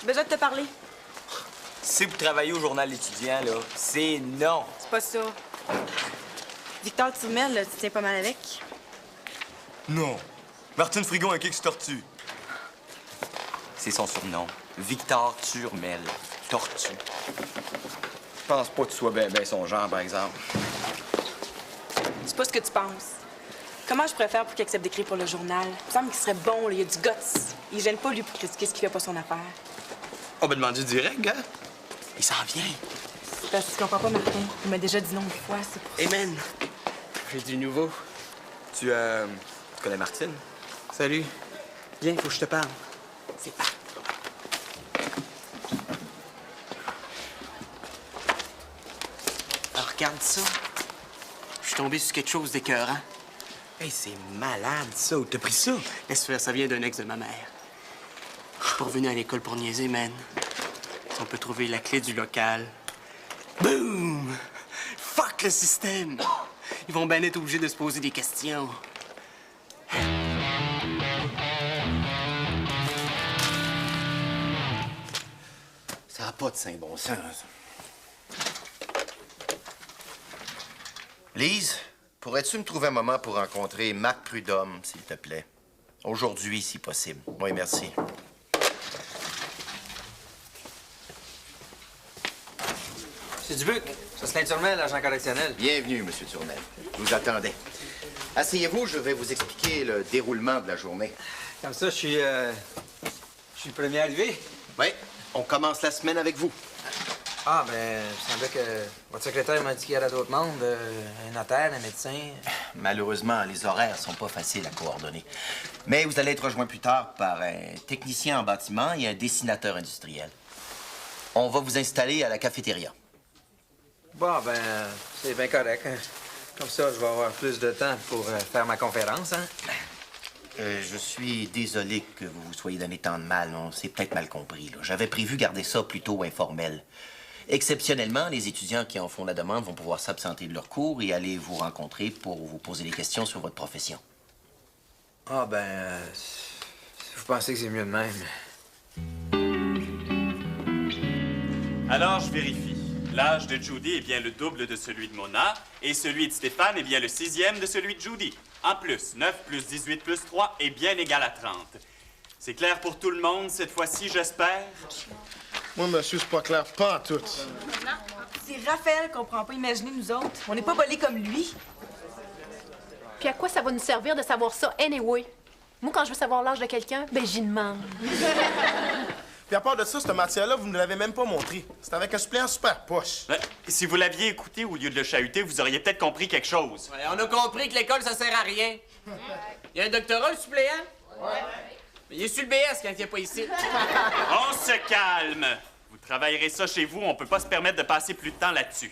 Besoin de te parler. Si vous travaillez au journal étudiant, là, c'est non. C'est pas ça. Victor Turmel, là, tu tiens pas mal avec. Non. Martine Frigon et Kix Tortue. C'est son surnom. Victor Turmel. Tortue. Je pense pas que tu sois ben son genre, par exemple. C'est pas ce que tu penses. Comment je pourrais faire pour qu'il accepte d'écrire pour le journal? Il me semble qu'il serait bon, là. Il y a du guts. Il gêne pas, lui, pour critiquer ce qui fait pas son affaire. On va demander direct, gars. Il s'en vient. C'est parce que tu comprends pas, Martin. Il m'a déjà dit non une fois, c'est pour ça. Hey, man. J'ai du nouveau. Tu connais Martine? Salut. Viens, faut que je te parle. C'est pas. Alors, regarde ça. Je suis tombé sur quelque chose d'écœurant. Hey, c'est malade, ça. Où t'as pris ça? Laisse faire, ça vient d'un ex de ma mère. Je suis pas revenu à l'école pour niaiser, man. Si on peut trouver la clé du local. Boum! Fuck le système! Ils vont bien être obligés de se poser des questions. Ça n'a pas de saint bon sens. Lise, pourrais-tu me trouver un moment pour rencontrer Marc Prudhomme, s'il te plaît? Aujourd'hui, si possible. Oui, merci. Monsieur Dubuc, Jocelyn Turmel, agent correctionnel. Bienvenue, Monsieur Turmel. Je vous attendais. Asseyez-vous, je vais vous expliquer le déroulement de la journée. Comme ça, je suis le premier arrivé. Oui, on commence la semaine avec vous. Ah, ben, il semblait que votre secrétaire m'a dit qu'il y avait d'autres mondes, un notaire, un médecin. Malheureusement, les horaires sont pas faciles à coordonner. Mais vous allez être rejoint plus tard par un technicien en bâtiment et un dessinateur industriel. On va vous installer à la cafétéria. Bon, ben, c'est bien correct. Hein. Comme ça, je vais avoir plus de temps pour faire ma conférence, hein? Je suis désolé que vous vous soyez donné tant de mal. On s'est peut-être mal compris, là. J'avais prévu garder ça plutôt informel. Exceptionnellement, les étudiants qui en font la demande vont pouvoir s'absenter de leur cours et aller vous rencontrer pour vous poser des questions sur votre profession. Ah, ben, vous pensez que c'est mieux de même. Alors, je vérifie. L'âge de Judy est bien le double de celui de Mona, et celui de Stéphane est bien le 6e de celui de Judy. En plus, 9 plus 18 plus 3 est bien égal à 30. C'est clair pour tout le monde cette fois-ci, j'espère? Moi, monsieur, c'est pas clair, pas en tout. C'est Raphaël qu'on prend pas imaginer, nous autres. On n'est pas volés comme lui. Puis à quoi ça va nous servir de savoir ça anyway? Moi, quand je veux savoir l'âge de quelqu'un, ben j'y demande. Puis à part de ça, cette matière-là, vous ne l'avez même pas montré. C'est avec un suppléant super poche. Ben, si vous l'aviez écouté au lieu de le chahuter, vous auriez peut-être compris quelque chose. Ouais, on a compris que l'école, ça sert à rien. Il y a un doctorat, le suppléant? Ouais. Mais il est sur le BS quand il n'est pas ici. On se calme! Vous travaillerez ça chez vous, on peut pas se permettre de passer plus de temps là-dessus.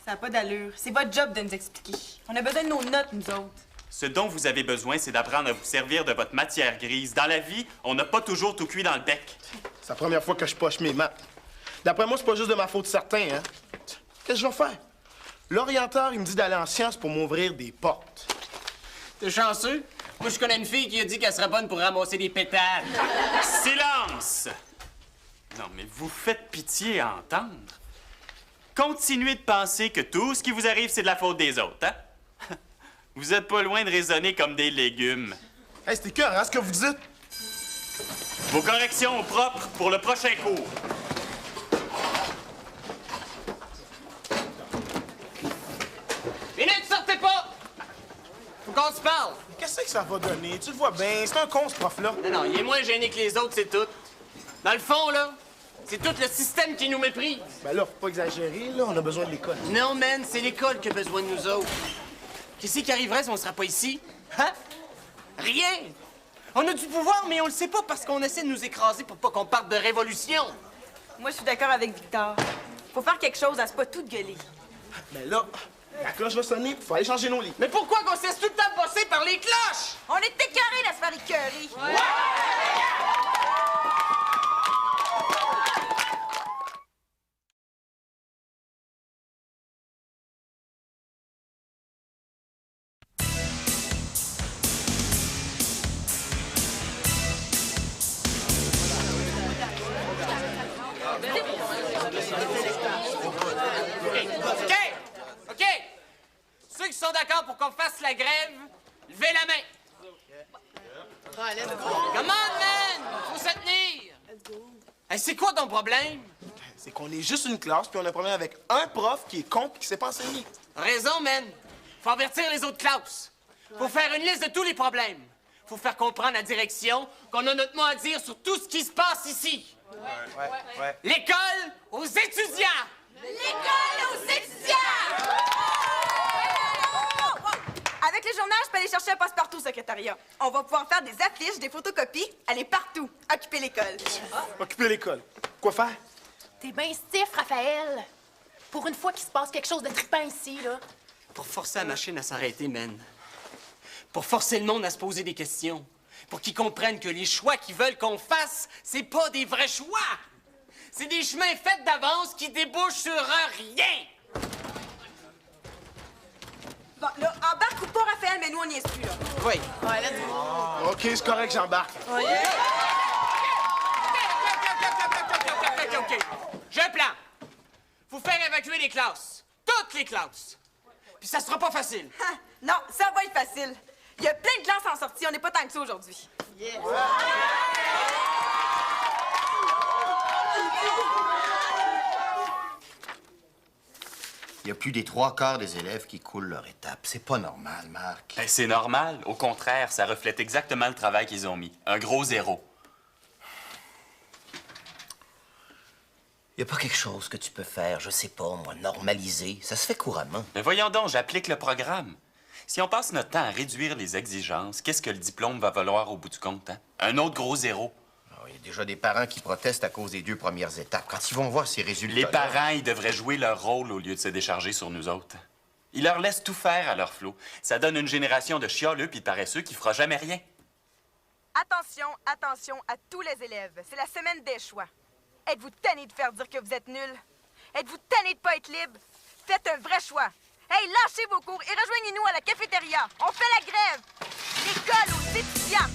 Ça n'a pas d'allure. C'est votre job de nous expliquer. On a besoin de nos notes, nous autres. Ce dont vous avez besoin, c'est d'apprendre à vous servir de votre matière grise. Dans la vie, on n'a pas toujours tout cuit dans le bec. C'est la première fois que je poche mes maths. D'après moi, c'est pas juste de ma faute certain, hein? Qu'est-ce que je vais faire? L'orienteur, il me dit d'aller en sciences pour m'ouvrir des portes. T'es chanceux? Moi, je connais une fille qui a dit qu'elle serait bonne pour ramasser des pétales. Silence! Non, mais vous faites pitié à entendre. Continuez de penser que tout ce qui vous arrive, c'est de la faute des autres, hein? Vous êtes pas loin de raisonner comme des légumes. Hey, c'était cœur, hein, ce que vous dites? Vos corrections au propre pour le prochain cours. Minute, sortez pas! Faut qu'on se parle. Qu'est-ce que ça va donner? Tu le vois bien, c'est un con, ce prof-là. Non, il est moins gêné que les autres, c'est tout. Dans le fond, là, c'est tout le système qui nous méprise. Ben là, faut pas exagérer, là, on a besoin de l'école. Non, man, c'est l'école qui a besoin de nous autres. Qu'est-ce qui arriverait si on ne serait pas ici? Hein? Rien! On a du pouvoir, mais on le sait pas parce qu'on essaie de nous écraser pour pas qu'on parte de révolution. Moi, je suis d'accord avec Victor. Faut faire quelque chose, à se pas tout gueuler. Ben là, la cloche va sonner, faut aller changer nos lits. Mais pourquoi qu'on se laisse tout le temps passer par les cloches? On est écœurés de se faire écœurer. Ouais! OK! OK! Ceux qui sont d'accord pour qu'on fasse la grève, levez la main. Come on, man! Faut se tenir! Hey, c'est quoi ton problème? C'est qu'on est juste une classe, puis on a un problème avec un prof qui est con et qui sait pas enseigner. Raison, man. Faut avertir les autres classes. Faut faire une liste de tous les problèmes. Faut faire comprendre à la direction qu'on a notre mot à dire sur tout ce qui se passe ici. Ouais. L'école aux étudiants! L'école aux étudiants! Avec le journal, je peux aller chercher un passe-partout au secrétariat. On va pouvoir faire des affiches, des photocopies, aller partout, occuper l'école. Occuper l'école. Quoi faire? T'es bien stiff, Raphaël. Pour une fois qu'il se passe quelque chose de trippant ici, là. Pour forcer la machine à s'arrêter, man. Pour forcer le monde à se poser des questions. Pour qu'ils comprennent que les choix qu'ils veulent qu'on fasse, c'est pas des vrais choix. C'est des chemins faits d'avance qui débouchent sur rien. Bon, là, embarque ou pas, Raphaël, mais nous, on n'y est plus, là. Oui. OK, c'est correct, j'embarque. OK. J'ai un plan. Faut faire évacuer les classes. Toutes les classes. Puis ça sera pas facile. Ah, non, ça va être facile. Il y a plein de classes en sortie, on n'est pas tant que ça aujourd'hui. Il y a plus des 3/4 des élèves qui coulent leur étape. C'est pas normal, Marc. Ben, c'est normal. Au contraire, ça reflète exactement le travail qu'ils ont mis. Un gros 0. Il y a pas quelque chose que tu peux faire, je sais pas, moi, normaliser. Ça se fait couramment. Mais voyons donc, j'applique le programme. Si on passe notre temps à réduire les exigences, qu'est-ce que le diplôme va valoir au bout du compte, hein? Un autre gros 0. Il y a déjà des parents qui protestent à cause des 2 premières étapes. Quand ils vont voir ces résultats. Les parents, ils devraient jouer leur rôle au lieu de se décharger sur nous autres. Ils leur laissent tout faire à leur flot. Ça donne une génération de chialeux puis de paresseux qui fera jamais rien. Attention, attention à tous les élèves. C'est la semaine des choix. Êtes-vous tannés de faire dire que vous êtes nuls? Êtes-vous tannés de pas être libre? Faites un vrai choix. Hey, lâchez vos cours et rejoignez-nous à la cafétéria. On fait la grève. L'école aux étudiants.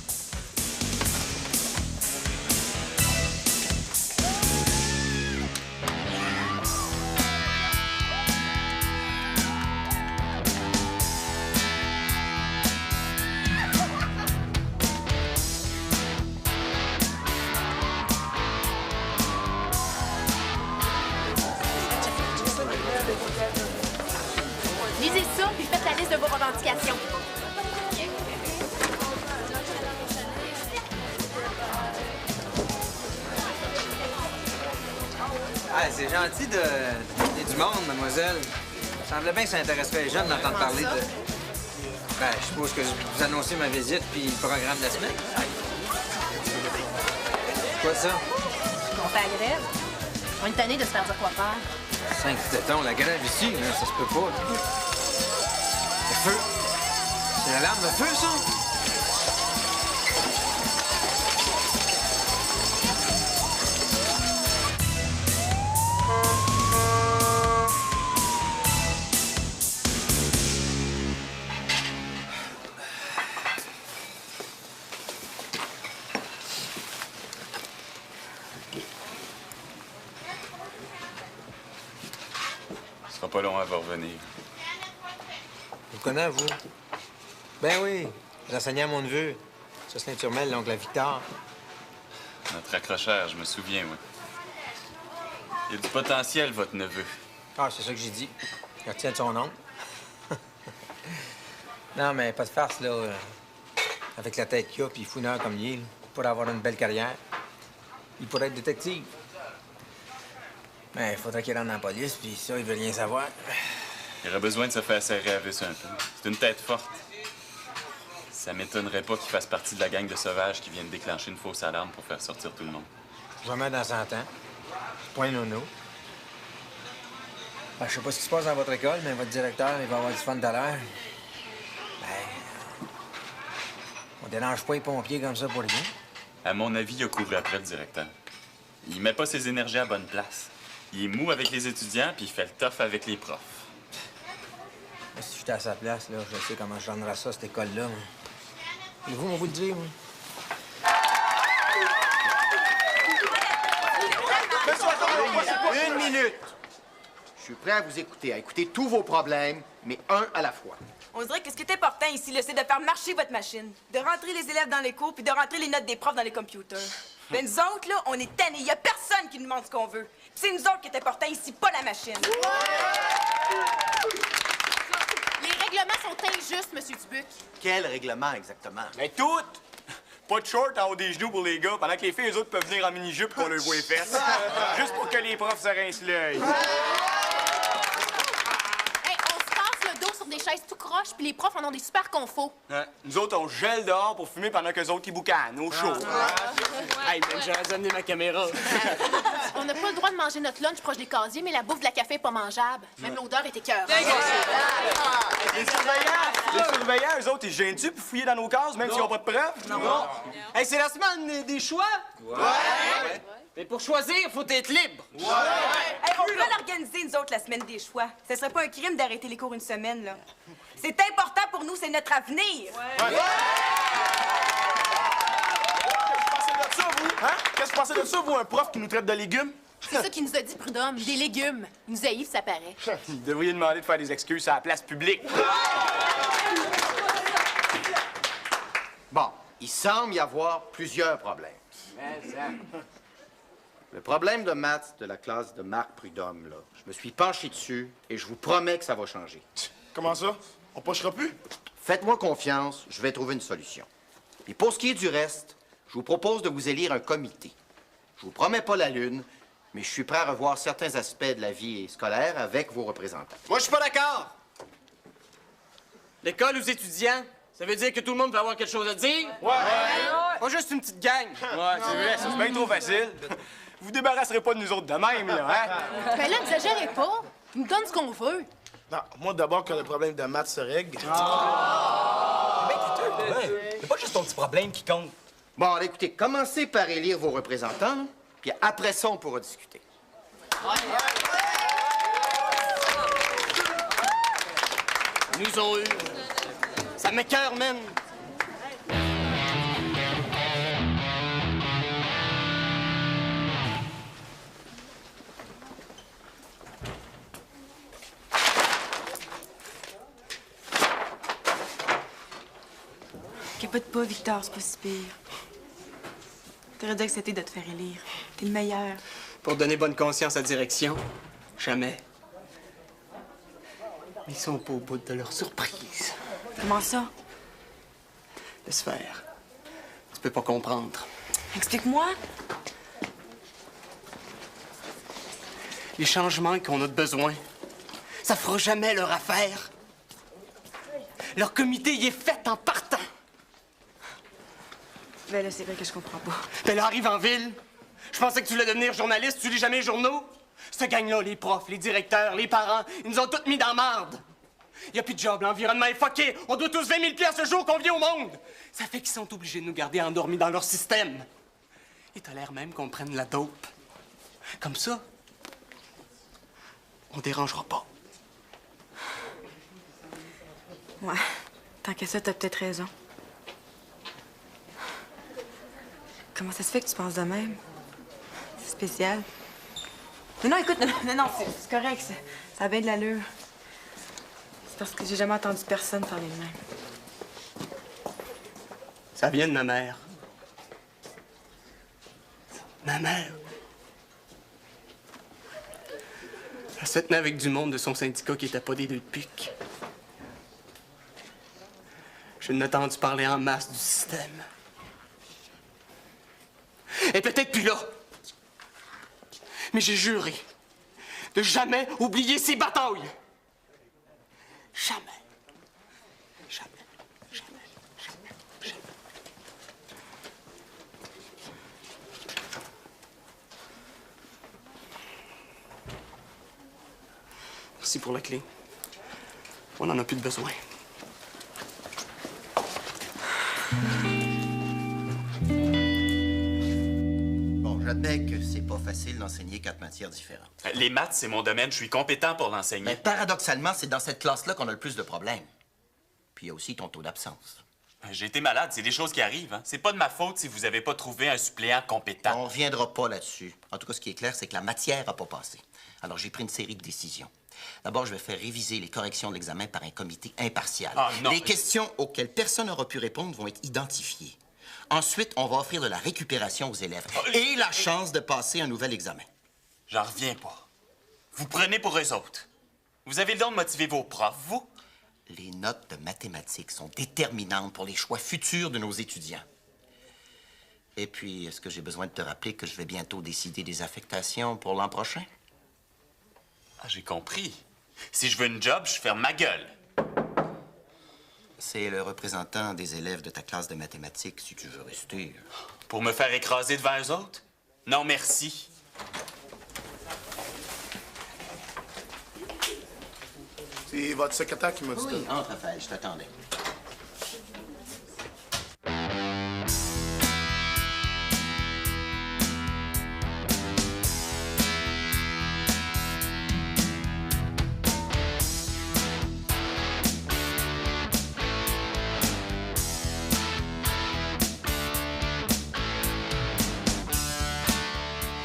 Lisez ça, puis faites la liste de vos revendications. Ah, c'est gentil de donner du monde, mademoiselle. Il semblait bien que ça intéresserait les jeunes d'entendre parler de... Ben, je suppose que vous annoncez ma visite puis le programme de la semaine. C'est quoi ça? On fait la grève. On est tanné de se faire dire quoi faire. 5 tétons, la grève ici, là, ça se peut pas. Le feu. C'est l'alarme de feu, ça? Ce sera pas long, elle va revenir. Vous connaissez, vous? Ben oui, j'enseignais à mon neveu. Jocelyn Turmel, l'oncle à Victor. Notre accrocheur, je me souviens, oui. Il y a du potentiel, votre neveu. Ah, c'est ça que j'ai dit. Il retient de son oncle. Non, mais pas de farce, là. Avec la tête qu'il a, puis fouineur comme il est, là, il pourrait avoir une belle carrière. Il pourrait être détective. Mais il faudrait qu'il rentre dans la police, puis ça, il veut rien savoir. Il aurait besoin de se faire serrer à vis un peu. C'est une tête forte. Ça m'étonnerait pas qu'il fasse partie de la gang de sauvages qui viennent déclencher une fausse alarme pour faire sortir tout le monde. Jamais dans 100 ans. Point nono. Ben, je sais pas ce qui se passe dans votre école, mais votre directeur, il va avoir du fun tout à l'heure. Ben... On dérange pas les pompiers comme ça pour rien. À mon avis, il a couru après le directeur. Il met pas ses énergies à bonne place. Il est mou avec les étudiants, puis il fait le tough avec les profs. Si j'étais à sa place, là, je sais comment je donnerais ça, cette école-là. Et vous, on va vous le dire, moi. Monsieur Une minute. Je suis prêt à vous écouter, à écouter tous vos problèmes, mais un à la fois. On dirait que ce qui est important ici, là, c'est de faire marcher votre machine, de rentrer les élèves dans les cours puis de rentrer les notes des profs dans les computers. Mais nous autres, là, on est tannés. Il y a personne qui nous demande ce qu'on veut. Puis c'est nous autres qui est important ici, pas la machine. Les règlements sont injustes, Monsieur Dubuc. Quel règlement exactement? Mais toutes! Pas de short en haut des genoux pour les gars, pendant que les filles, eux autres, peuvent venir en mini-jupe qu'on leur voit les fesses. Juste pour que les profs se rincent l'œil. Hey, on se passe le dos sur des chaises tout croches, puis les profs en ont des super confos. Hein? Nous autres, on gèle dehors pour fumer pendant qu'eux autres, ils boucanent, au chaud. Hey, man, j'aurais amené ma caméra. On n'a pas le droit de manger notre lunch proche des casiers, mais la bouffe de la café est pas mangeable. Même l'odeur est écœurante. Les surveillants, eux autres, ils se gênent-tu pour fouiller dans nos cases, même s'ils n'ont pas de preuves? Non. Hey, c'est la semaine des choix? Ouais. Mais pour choisir, faut être libre. Hey, on peut l'organiser, nous autres, la semaine des choix. Ce serait pas un crime d'arrêter les cours une semaine, là. C'est important pour nous, c'est notre avenir. Qu'est-ce que vous pensez de ça, vous, un prof qui nous traite de légumes? C'est ça qu'il nous a dit, Prud'homme. Des légumes. Il nous haït, ça paraît. Vous devriez demander de faire des excuses à la place publique. Bon, il semble y avoir plusieurs problèmes. Le problème de maths de la classe de Marc Prud'homme, là, je me suis penché dessus et je vous promets que ça va changer. Comment ça? On pochera plus? Faites-moi confiance, je vais trouver une solution. Et pour ce qui est du reste, je vous propose de vous élire un comité. Je vous promets pas la lune, mais je suis prêt à revoir certains aspects de la vie scolaire avec vos représentants. Moi, je suis pas d'accord. L'école aux étudiants, ça veut dire que tout le monde va avoir quelque chose à dire? Ouais. Pas juste une petite gang. Ouais, c'est vrai, ça, c'est bien trop facile. Vous débarrasserez pas de nous autres de même, là, hein? Mais là, n'exagérez pas. Il nous donne ce qu'on veut. Non, moi, d'abord, que le problème de maths se règle. C'est pas juste ton petit problème qui compte. Bon, alors, écoutez, commencez par élire vos représentants, puis après ça, on pourra discuter. Ils nous ont eu. Ça m'écoeure, man. Capote pas, Victor, c'est pas si pire. T'aurais dû accepter de te faire élire. T'es le meilleur. Pour donner bonne conscience à la direction, jamais. Mais ils sont pas au bout de leur surprise. Comment ça? Laisse faire. Tu peux pas comprendre. Explique-moi. Les changements qu'on a besoin, ça fera jamais leur affaire. Leur comité y est fait en partant. Ben là, c'est vrai que je comprends pas. Ben là, arrive en ville. Je pensais que tu voulais devenir journaliste. Tu lis jamais les journaux? Cette gang-là, les profs, les directeurs, les parents, ils nous ont tous mis dans la marde. Y a plus de job, l'environnement est fucké. On doit tous 20 000 piastres le jour qu'on vient au monde. Ça fait qu'ils sont obligés de nous garder endormis dans leur système. Et t'as l'air même qu'on prenne la dope. Comme ça, on dérangera pas. Ouais. Tant qu'à ça, t'as peut-être raison. Comment ça se fait que tu penses de même? C'est spécial. Non, non, écoute, non, c'est correct. Ça a bien de l'allure. C'est parce que j'ai jamais entendu personne parler de même. Ça vient de ma mère. Ma mère. Elle se tenait avec du monde de son syndicat qui était pas des deux de pique. Je n'ai entendu parler en masse du système. Et peut-être plus là. Mais j'ai juré de jamais oublier ces batailles. Jamais. Jamais. Jamais. Jamais. Jamais. Merci pour la clé. On n'en a plus de besoin. J'admets que c'est pas facile d'enseigner 4 matières différentes. Les maths, c'est mon domaine. Je suis compétent pour l'enseigner. Mais paradoxalement, c'est dans cette classe-là qu'on a le plus de problèmes. Puis il y a aussi ton taux d'absence. J'ai été malade, c'est des choses qui arrivent. Hein. C'est pas de ma faute si vous avez pas trouvé un suppléant compétent. On reviendra pas là-dessus. En tout cas, ce qui est clair, c'est que la matière n'a pas passé. Alors, j'ai pris une série de décisions. D'abord, je vais faire réviser les corrections de l'examen par un comité impartial. Ah, non, les questions auxquelles personne n'aura pu répondre vont être identifiées. Ensuite, on va offrir de la récupération aux élèves et la chance de passer un nouvel examen. J'en reviens pas. Vous prenez pour eux autres. Vous avez le don de motiver vos profs, vous? Les notes de mathématiques sont déterminantes pour les choix futurs de nos étudiants. Et puis, est-ce que j'ai besoin de te rappeler que je vais bientôt décider des affectations pour l'an prochain? Ah, j'ai compris. Si je veux une job, je ferme ma gueule. C'est le représentant des élèves de ta classe de mathématiques, si tu veux rester. Pour me faire écraser devant eux autres? Non, merci. C'est votre secrétaire qui m'a dit Oui, entre, Raphaël, je t'attendais.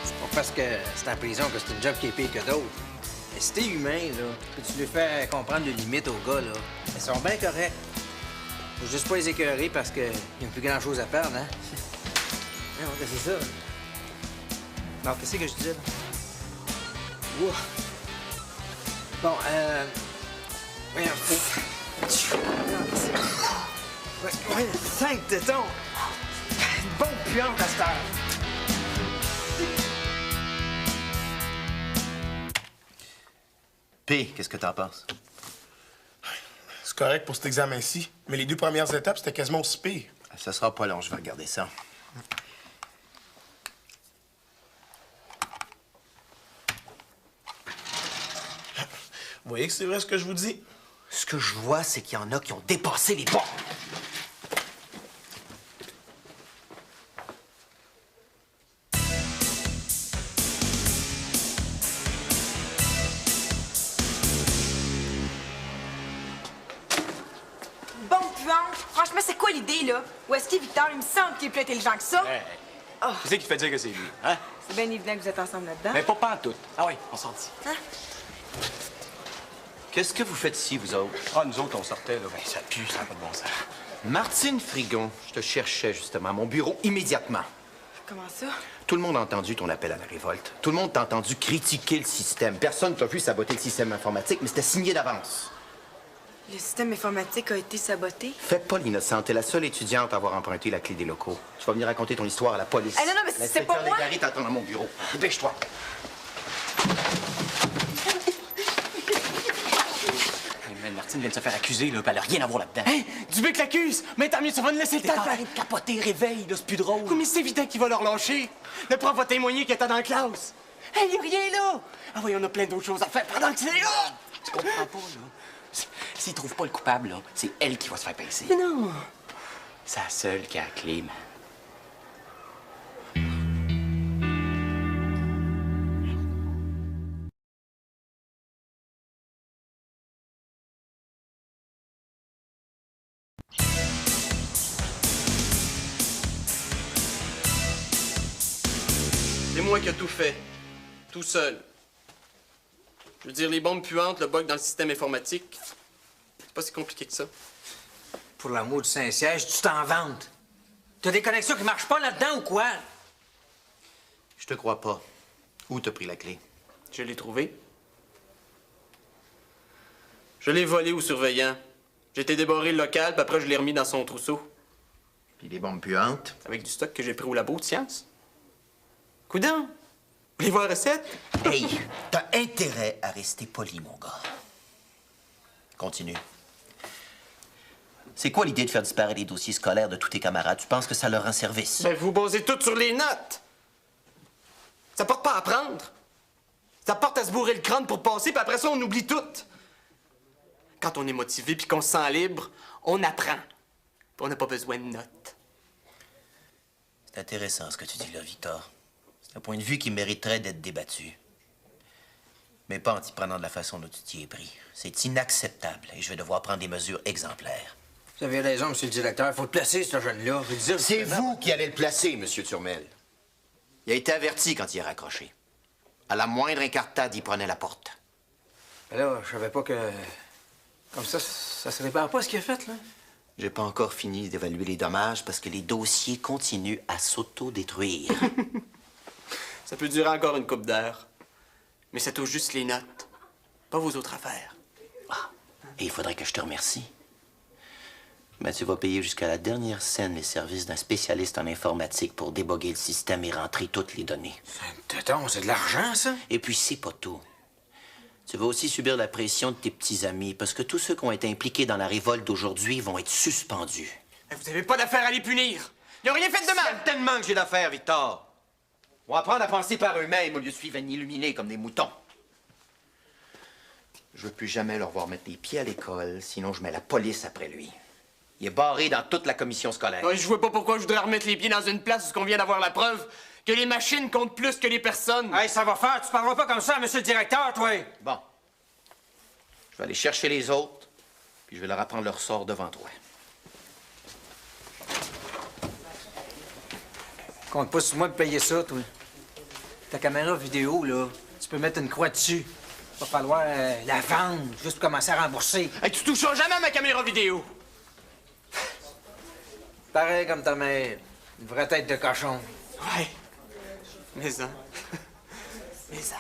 C'est pas parce que c'est en prison que c'est une job qui est pire que d'autres. Mais si t'es humain, là, puis tu lui fais comprendre les limites aux gars, là, ils sont bien corrects. Faut juste pas les écœurer parce qu'ils n'ont plus grand-chose à perdre, hein? Non, c'est ça. Non, qu'est-ce que je disais, là? Ouah. Bon, voyons, faut... Ouais, 5 tétons! Une bonne puante à cette heure! P, qu'est-ce que t'en penses? C'est correct pour cet examen-ci, mais les 2 premières étapes, c'était quasiment aussi pire. Ça sera pas long, je vais regarder ça. Vous voyez que c'est vrai ce que je vous dis? Ce que je vois, c'est qu'il y en a qui ont dépassé les bornes. Bon, puante, franchement, c'est quoi l'idée, là? Où est-ce qu'il est, Victor? Il me semble qu'il est plus intelligent que ça. Qui c'est qui fait dire que c'est lui, hein? C'est bien évident que vous êtes ensemble là-dedans. Mais pas pantoute. Ah oui, on sort d'ici. Qu'est-ce que vous faites ici, vous autres? Ah, nous autres, on sortait, là. Ben, ça pue, ça n'a pas de bon sens. Martine Frigon, je te cherchais justement à mon bureau immédiatement. Comment ça? Tout le monde a entendu ton appel à la révolte. Tout le monde t'a entendu critiquer le système. Personne t'a vu saboter le système informatique, mais c'était signé d'avance. Le système informatique a été saboté? Fais pas l'innocente. T'es la seule étudiante à avoir emprunté la clé des locaux. Tu vas venir raconter ton histoire à la police. Ah, non, mais c'est pas moi! L'inspecteur Légaré t'attend dans mon bureau. Dépêche-toi. Martine vient de se faire accuser, là, puis elle a rien à voir là-dedans. Hein? Dubé l'accuse! Mais tant mieux, ça va nous laisser le temps de faire. De capoter, réveille, là, c'est plus drôle. Oui, mais c'est évident qu'il va leur lâcher. Le prof va témoigner qu'il était dans la classe. Hey, y a rien là! Ah oui, on a plein d'autres choses à faire pendant que c'est là! Tu comprends pas, là? S'ils trouvent pas le coupable, là, c'est elle qui va se faire pincer. Mais non! C'est la seule qui a la clé, man. C'est moi qui ai tout fait. Tout seul. Je veux dire, les bombes puantes, le bug dans le système informatique, c'est pas si compliqué que ça. Pour l'amour du Saint-Siège, tu t'en vantes. T'as des connexions qui marchent pas là-dedans ou quoi? Je te crois pas. Où t'as pris la clé? Je l'ai trouvé. Je l'ai volé au surveillant. J'ai été débarrer le local, puis après, je l'ai remis dans son trousseau. Puis les bombes puantes? Avec du stock que j'ai pris au labo de sciences. Coudon! Vous voulez voir la recette? Hey, t'as intérêt à rester poli, mon gars. Continue. C'est quoi l'idée de faire disparaître les dossiers scolaires de tous tes camarades? Tu penses que ça leur rend service? Ben, vous basez tout sur les notes. Ça porte pas à apprendre. Ça porte à se bourrer le crâne pour passer, puis après ça, on oublie tout. Quand on est motivé puis qu'on se sent libre, on apprend. Puis on n'a pas besoin de notes. C'est intéressant ce que tu dis là, Victor. C'est un point de vue qui mériterait d'être débattu. Mais pas en t'y prenant de la façon dont tu t'y es pris. C'est inacceptable et je vais devoir prendre des mesures exemplaires. Vous avez raison, monsieur le directeur. Faut le placer, ce jeune-là. C'est vous qui allez le placer, monsieur Turmel. Il a été averti quand il est raccroché. À la moindre incartade, il prenait la porte. Mais là, je savais pas que... Comme ça se répare pas, ce qu'il a fait, là. J'ai pas encore fini d'évaluer les dommages parce que les dossiers continuent à s'auto-détruire. Ça peut durer encore une couple d'heures. Mais ça touche juste les notes, pas vos autres affaires. Ah, et il faudrait que je te remercie. Mais tu vas payer jusqu'à la dernière scène les services d'un spécialiste en informatique pour déboguer le système et rentrer toutes les données. C'est de l'argent, ça? Et puis, c'est pas tout. Tu vas aussi subir la pression de tes petits amis parce que tous ceux qui ont été impliqués dans la révolte d'aujourd'hui vont être suspendus. Vous avez pas d'affaire à les punir. Ils ont rien fait de mal. Certainement que j'ai d'affaires, Victor. Ils vont apprendre à penser par eux-mêmes au lieu de suivre un illuminé comme des moutons. Je veux plus jamais leur voir mettre les pieds à l'école, sinon je mets la police après lui. Il est barré dans toute la commission scolaire. Ouais, je vois pas pourquoi je voudrais remettre les pieds dans une place où on vient d'avoir la preuve que les machines comptent plus que les personnes. Hey, ça va faire. Tu parleras pas comme ça, monsieur le directeur, toi. Bon. Je vais aller chercher les autres, puis je vais leur apprendre leur sort devant toi. Compte pas sur moi de payer ça, toi. Ta caméra vidéo, là, tu peux mettre une croix dessus. Va falloir la vendre, juste pour commencer à rembourser. Hey, tu toucheras jamais à ma caméra vidéo. Pareil comme ta mère. Une vraie tête de cochon. Ouais. Mais ça. Mais ça.